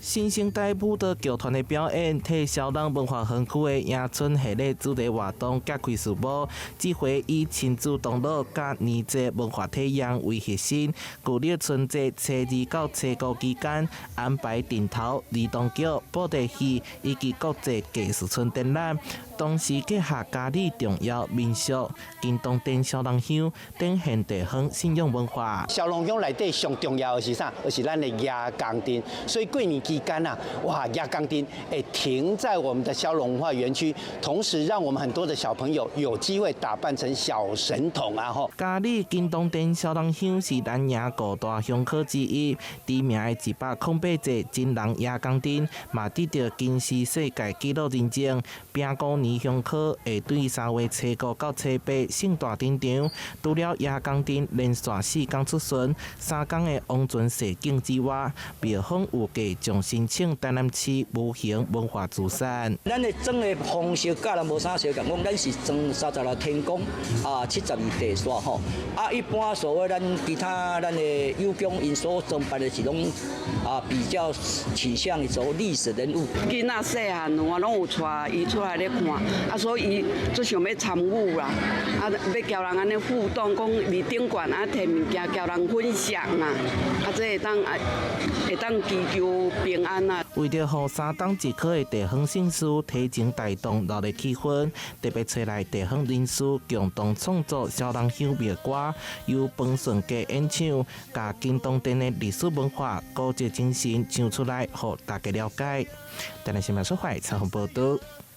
新生代舞蹈劇團的表演，替小人文化園區的迎春系列主題活動揭開序幕。這回以親子同樂甲年節文化體驗為核心，舊曆春節初二到初五期間安排陣頭、兒童劇、布袋戲以及國際藝術村展覽，同時結合嘉義重要民俗金東鎮小人鄉，展現地方信仰文化。小人鄉內底上重要的是啥？就是咱的夜光燈，所以過年期間啊，哇，夜光燈停在我們的小龍文化園區，同時讓我們很多的小朋友有機會打扮成小神童啊！吼，嘉義金東鎮小人鄉是咱野古大鄉口之一，知名的108隻真人夜光燈，嘛得到吉尼斯世界紀錄認證。餅古年鄉口會對3月初5到初8盛大登場，除了夜光燈連續4天出巡，3天的往船射景之外，廟方有加將申請台南市無形文化資產。咱的裝的方式甲咱無啥相共，講咱是裝36天宮72地煞吼。一般所謂咱其他咱的友宮因所裝扮的是種比較傾向於走歷史人物。囡仔細漢我攏有帶伊出來咧看，所以伊最想要參與啦，要交人安尼互動，講佇頂懸摕物件交人分享啊，這會當祈求平安啊。為着讓3冬節課的地方聖事提前帶動熱鬧氣氛，特別找來地方人士共同創作小人鄉廟歌，由彭順家演唱，把金東鎮的歷史文化、古蹟精神唱出來，讓大家了解。台南新聞社會採訪報道。